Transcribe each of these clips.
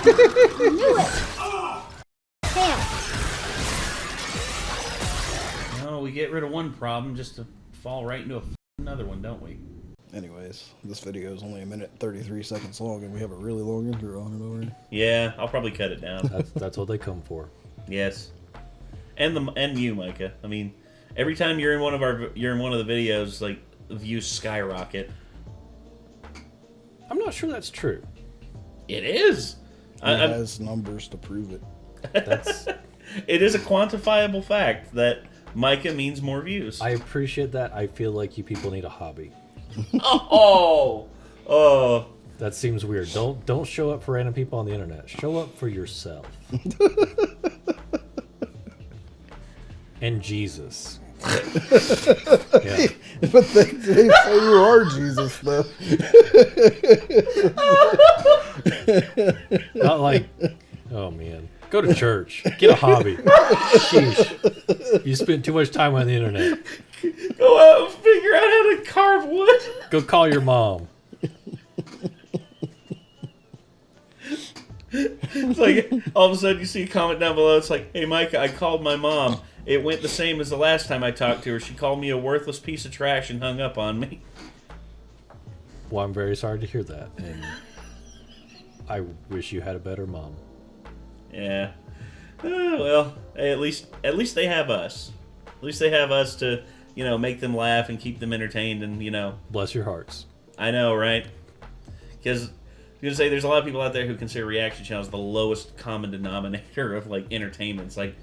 knew it! Damn. No, we get rid of one problem just to fall right into another one, don't we? Anyways, this video is only 1:33 long, and we have a really long intro on it already. Yeah, I'll probably cut it down. That's what they come for. Yes, and you, Micah. I mean, every time you're in one of the videos, like views skyrocket. I'm not sure that's true. It is. It has numbers to prove it. That's. It is a quantifiable fact that Micah means more views. I appreciate that. I feel like you people need a hobby. Oh. That seems weird. Don't show up for random people on the internet. Show up for yourself. And Jesus. Yeah. But they say you are Jesus, though. Not like, oh man, go to church, get a hobby. Sheesh, you spend too much time on the internet. Go out and figure out how to carve wood. Go call your mom. It's like all of a sudden you see a comment down below. It's like, hey Micah, I called my mom. It went the same as the last time I talked to her. She called me a worthless piece of trash and hung up on me. Well, I'm very sorry to hear that, and I wish you had a better mom. Yeah. Well, hey, at least they have us. At least they have us to, make them laugh and keep them entertained, and Bless your hearts. I know, right? Because I was gonna say there's a lot of people out there who consider reaction channels the lowest common denominator of like entertainment. It's like,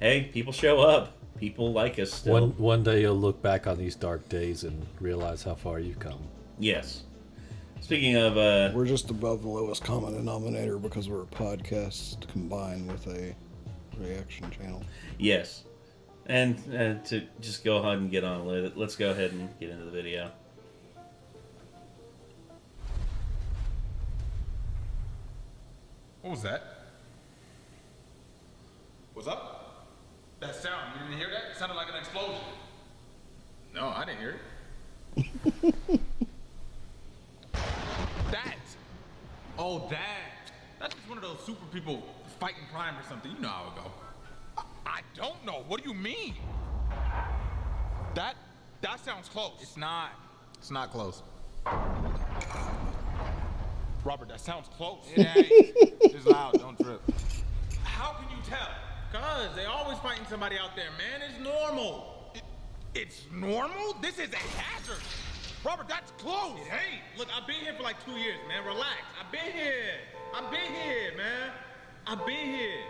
hey, people show up. People like us still. One day you'll look back on these dark days and realize how far you've come. Yes. Speaking of... we're just above the lowest common denominator because we're a podcast combined with a reaction channel. Yes. And to just go ahead and get on with it, let's go ahead and get into the video. What was that? What's up? That sound, you didn't hear that? It sounded like an explosion. No, I didn't hear it. That! Oh, that! That's just one of those super people fighting crime or something. You know how it go. I don't know. What do you mean? That sounds close. It's not. It's not close. Robert, that sounds close. It ain't. It's loud. Don't trip. How can you tell? Cause they always fighting somebody out there, man. It's normal. It's normal? This is a hazard. Robert, that's close. It ain't. Look, I've been here for like 2 years, man. Relax. I've been here, man. I've been here.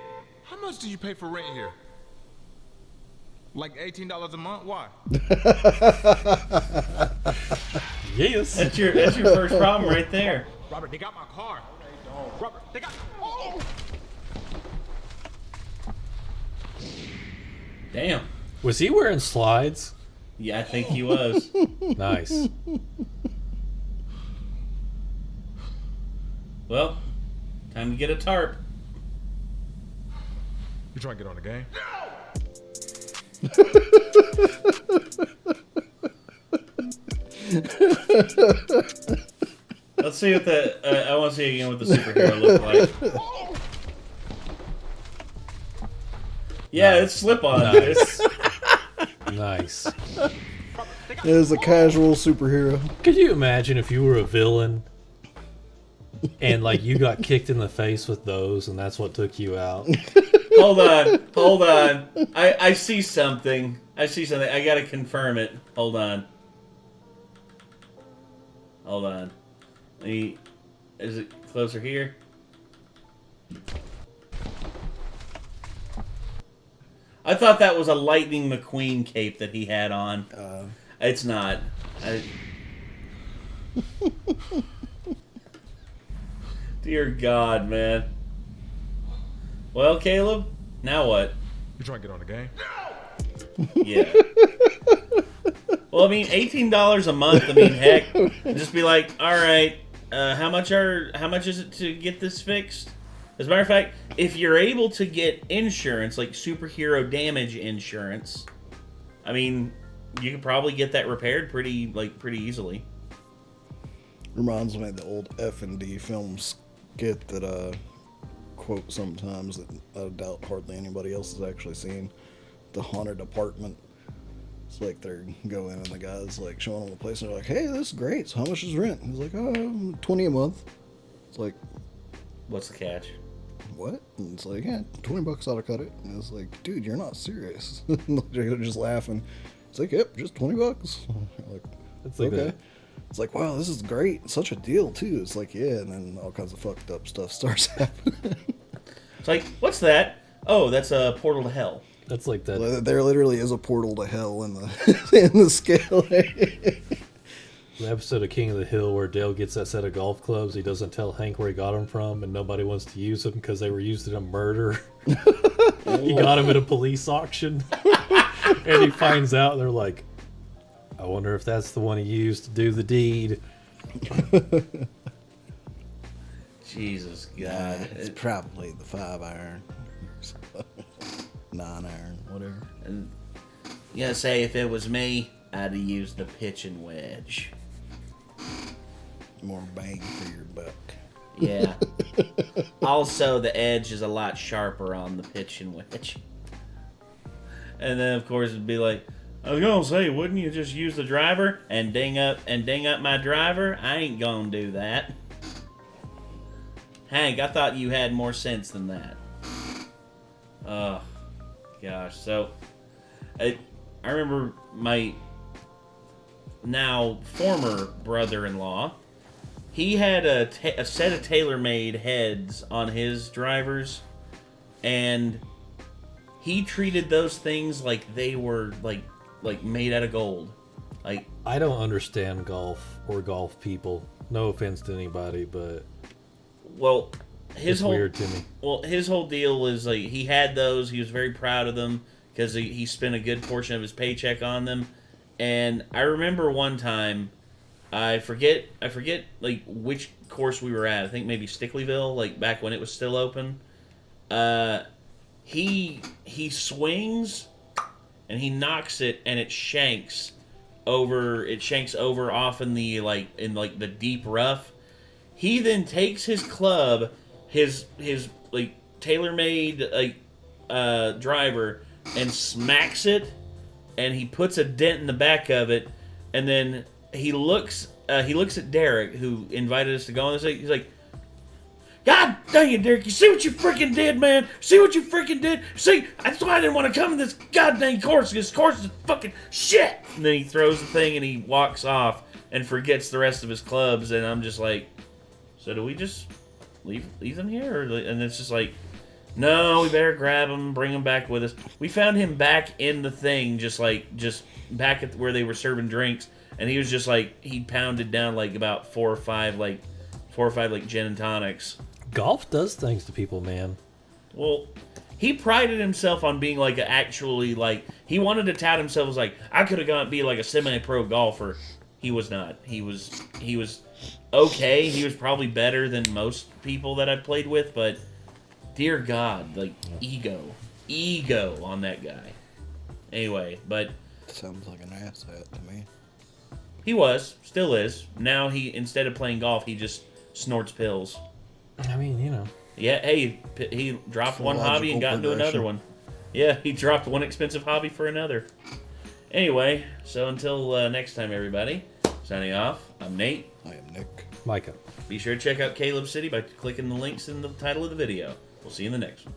How much do you pay for rent here? Like $18 a month? Why? Yes. That's your first problem right there. Robert, they got my car. No, they don't. Robert, they got... Oh! Damn. Was he wearing slides? Yeah, I think he was. Nice. Well, time to get a tarp. You trying to get on the game? Let's see what I want to see again what the superhero look like. Yeah, it's slip-on. Nice. Nice. It is a casual superhero. Could you imagine if you were a villain and like you got kicked in the face with those and that's what took you out? Hold on. I see something. I gotta confirm it. Hold on. Is it closer here? I thought that was a Lightning McQueen cape that he had on. It's not. Dear God, man. Well, Caleb, now what? You trying to get on the game? Yeah. Well, I mean, $18 a month. I mean, heck, just be like, all right, how much is it to get this fixed? As a matter of fact, if you're able to get insurance, like superhero damage insurance, I mean, you could probably get that repaired pretty easily. Reminds me of the old F&D film skit that quote sometimes that I doubt hardly anybody else has actually seen. The haunted apartment. It's like they're going and the guy's like showing them the place and they're like, hey, this is great. So how much is rent? He's like, oh, $20 a month. It's like, what's the catch? What? And it's like, yeah, $20 ought to cut it. And it's like, dude, you're not serious. They're just laughing. It's like, yep, just $20. Like, It's like okay. that. It's like, wow, this is great. Such a deal too. It's like, yeah, and then all kinds of fucked up stuff starts happening. It's like, what's that? Oh, that's a portal to hell. That's like that. There literally is a portal to hell in the in the scale. The episode of King of the Hill where Dale gets that set of golf clubs. He doesn't tell Hank where he got them from, and nobody wants to use them because they were used in a murder. He got them at a police auction, and he finds out. They're like, "I wonder if that's the one he used to do the deed." Jesus God! It's probably the 5-iron, 9-iron, whatever. And you gotta say, if it was me, I'd have used the pitching wedge. More bang for your buck. Yeah. Also, the edge is a lot sharper on the pitching wedge. And then, of course, it'd be like, I was gonna say, wouldn't you just use the driver and ding up my driver? I ain't gonna do that. Hank, I thought you had more sense than that. Oh, gosh. So, I remember my now former brother-in-law. He had a set of tailor-made heads on his drivers, and he treated those things like they were like made out of gold. Like, I don't understand golf or golf people. No offense to anybody, but well, it's weird to me. Well, his whole deal was like he had those. He was very proud of them because he spent a good portion of his paycheck on them. And I remember one time, I forget like which course we were at. I think maybe Stickleyville, like back when it was still open. He swings and he knocks it and it shanks over. It shanks over off in the the deep rough. He then takes his club, his like tailor-made driver, and smacks it, and he puts a dent in the back of it, and then he looks at Derrick, who invited us to go on this. He's like, God dang it, Derrick, you see what you freaking did, man? See what you freaking did? See, that's why I didn't want to come to this goddamn course. This course is fucking shit. And then he throws the thing and he walks off and forgets the rest of his clubs, and I'm just like, so do we just leave them here? And it's just like, no, we better grab him, bring him back with us. We found him back in the thing, just back at where they were serving drinks, and he was just like, he pounded down like about four or five gin and tonics. Golf does things to people, man. Well, he prided himself on being like actually like, he wanted to tout himself as like, I could have gone be like a semi-pro golfer. He was not. He was okay. He was probably better than most people that I've played with, but dear God, like ego on that guy. Anyway, but Sounds like an asset to me. he still is. Now he, instead of playing golf, he just snorts pills. I mean, you know. Yeah, hey, he dropped It's a one hobby and got into logical another one. Yeah, he dropped one expensive hobby for another. Anyway, so until next time, everybody, signing off, I'm Nate. I am Nick. Micah. Be sure to check out Caleb City by clicking the links in the title of the video. We'll see you in the next one.